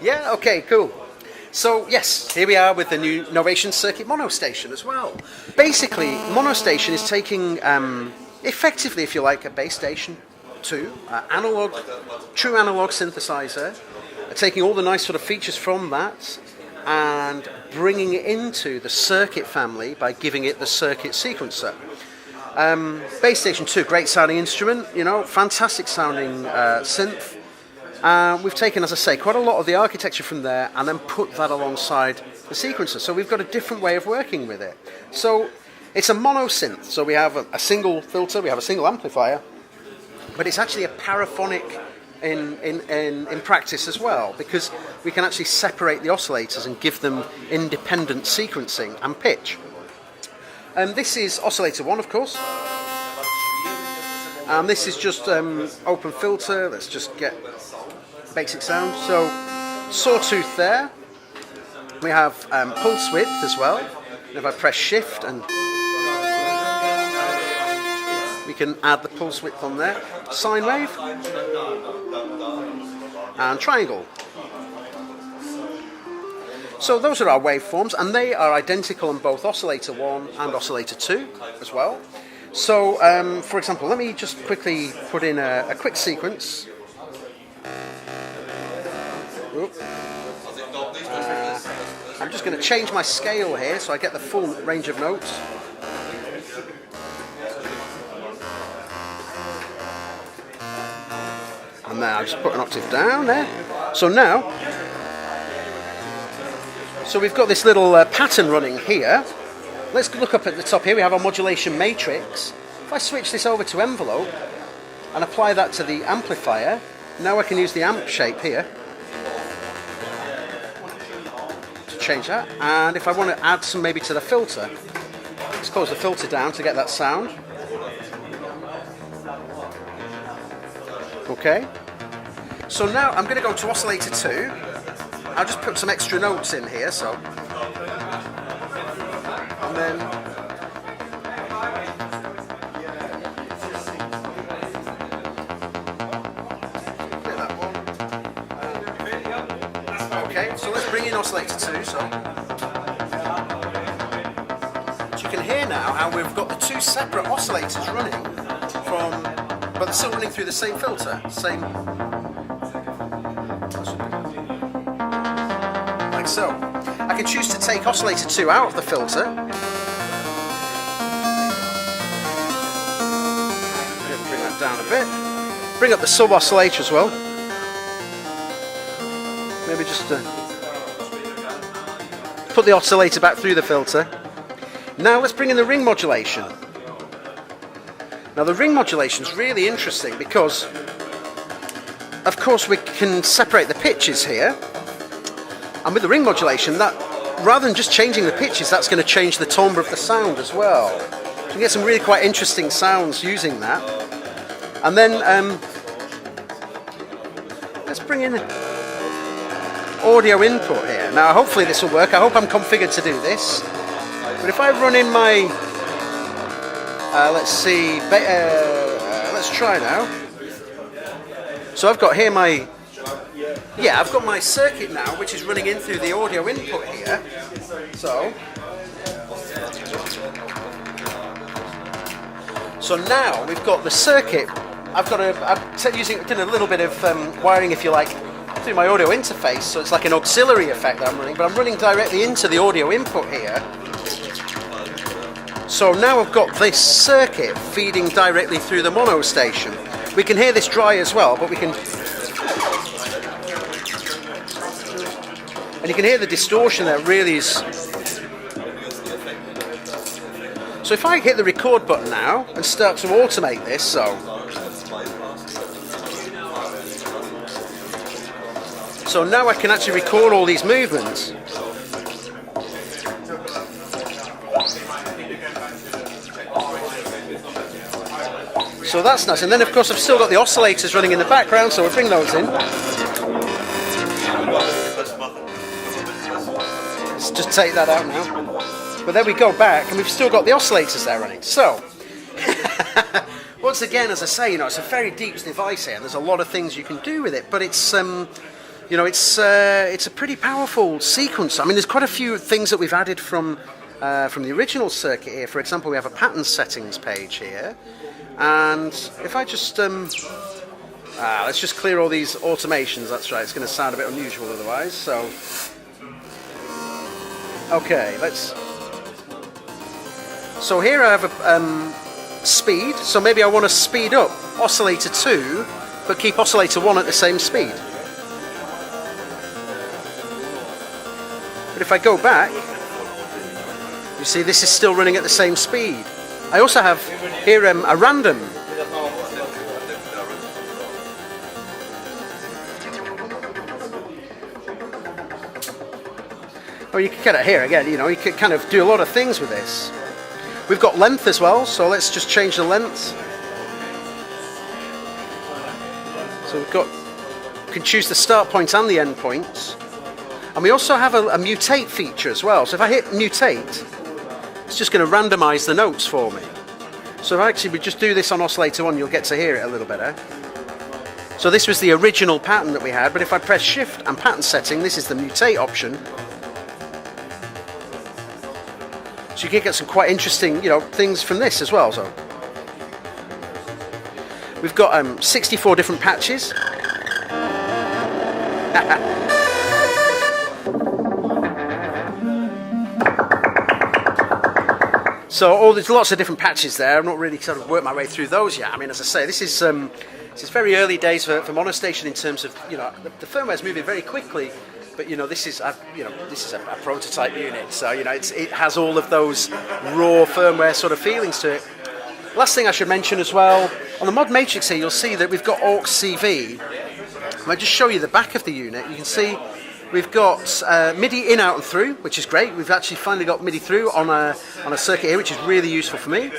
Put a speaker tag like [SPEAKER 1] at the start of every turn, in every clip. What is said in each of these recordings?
[SPEAKER 1] Yeah, okay, cool. So yes, here we are with the new Novation Circuit monostation as well. Basically, monostation is taking, effectively, if you like, a base station to analog, true analog synthesizer, taking all the nice sort of features from that and bringing it into the circuit family by giving it the circuit sequencer. Base Station 2, great sounding instrument, you know, fantastic sounding synth. We've taken, as I say, quite a lot of the architecture from there and then put that alongside the sequencer. So we've got a different way of working with it. So it's a mono synth. So we have a single filter, we have a single amplifier, but it's actually a paraphonic in practice as well, because we can actually separate the oscillators and give them independent sequencing and pitch. This is oscillator 1, of course. And this is just open filter. Let's just get basic sound. So sawtooth there. We have pulse width as well. And if I press shift, and we can add the pulse width on there. Sine wave and triangle. So those are our waveforms, and they are identical on both oscillator 1 and oscillator 2 as well. So, for example, let me just quickly put in a quick sequence. I'm just going to change my scale here so I get the full range of notes. And then I'll just put an octave down there. So now, so we've got this little pattern running here. Let's look up at the top here. We have our modulation matrix. If I switch this over to envelope and apply that to the amplifier, now I can use the amp shape here to change that. And if I want to add some maybe to the filter, let's close the filter down to get that sound. Okay. So now I'm going to go to oscillator 2. I'll just put some extra notes in here, so. And then. That one. Okay, so let's bring in oscillator 2, so. As you can hear now how we've got the two separate oscillators running from, but they're still running through the same filter, same. Like so. I can choose to take oscillator 2 out of the filter. Bring that down a bit. Bring up the sub oscillator as well. Maybe just put the oscillator back through the filter. Now let's bring in the ring modulation. Now the ring modulation is really interesting because, of course, we can separate the pitches here. And with the ring modulation, that rather than just changing the pitches, that's going to change the timbre of the sound as well. So you get some really quite interesting sounds using that. And then let's bring in audio input here. Now hopefully this will work. I hope I'm configured to do this. But if I run in my, let's see, let's try now. So I've got here my, yeah, I've got my circuit now, which is running in through the audio input here. So now we've got the circuit. I'm doing a little bit of wiring, if you like, through my audio interface. So it's like an auxiliary effect that I'm running, but I'm running directly into the audio input here. So now I've got this circuit feeding directly through the mono station. We can hear this dry as well, but we can. And you can hear the distortion there really is. So if I hit the record button now and start to automate this, so now I can actually record all these movements. So that's nice. And then of course I've still got the oscillators running in the background, so we'll bring those in. Let's just take that out now. But there we go back, and we've still got the oscillators there running. So, once again, as I say, it's a very deep device here, and there's a lot of things you can do with it. But it's You know, it's a pretty powerful sequence. I mean, there's quite a few things that we've added from the original circuit here. For example, we have a pattern settings page here, and if I just let's just clear all these automations. That's right. It's going to sound a bit unusual otherwise. So, okay, let's. So here I have a speed. So maybe I want to speed up oscillator 2, but keep oscillator 1 at the same speed. But if I go back, you see this is still running at the same speed. I also have here a random. Oh, you can get it here again, you know, you can kind of do a lot of things with this. We've got length as well, so let's just change the length. So we can choose the start point and the end point. And we also have a mutate feature as well. So if I hit mutate, it's just going to randomize the notes for me. So if actually we just do this on oscillator 1, you'll get to hear it a little better. So this was the original pattern that we had, but if I press shift and pattern setting, this is the mutate option. So you can get some quite interesting, you know, things from this as well. So we've got 64 different patches. So there's lots of different patches there. I've not really sort of worked my way through those yet. I mean, as I say, this is very early days for monostation in terms of, you know, the firmware is moving very quickly. But you know, this is a prototype unit, so you know it has all of those raw firmware sort of feelings to it. Last thing I should mention as well, on the mod matrix here, you'll see that we've got aux CV. I'll just show you the back of the unit. You can see we've got MIDI in, out, and through, which is great. We've actually finally got MIDI through on a circuit here, which is really useful for me.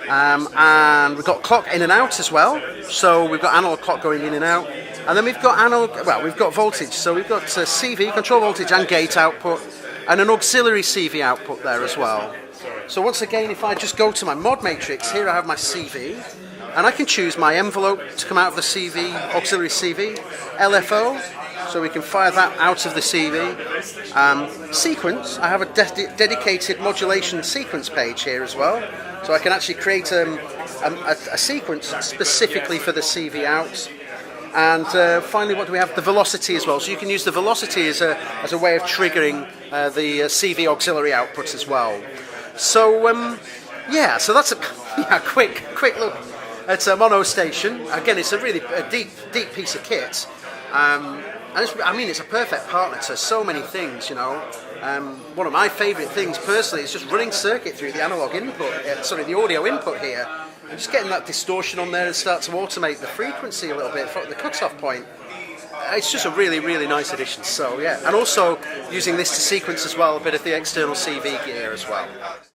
[SPEAKER 1] And we've got clock in and out as well. So we've got analog clock going in and out. And then we've got we've got voltage. So we've got CV, control voltage and gate output, and an auxiliary CV output there as well. So once again, if I just go to my mod matrix, here I have my CV, and I can choose my envelope to come out of the CV, auxiliary CV, LFO, so we can fire that out of the CV. Sequence, I have a dedicated modulation sequence page here as well, so I can actually create a sequence specifically for the CV out. And finally, what do we have? The velocity as well. So you can use the velocity as a way of triggering the CV auxiliary outputs as well. So yeah, so that's a quick look at monostation. Again, it's a really deep piece of kit. And it's a perfect partner to so many things, you know. One of my favourite things personally is just running circuit through the analog input, the audio input here, and just getting that distortion on there and start to automate the frequency a little bit from the cutoff point. It's just a really, really nice addition. So yeah, and also using this to sequence as well a bit of the external CV gear as well.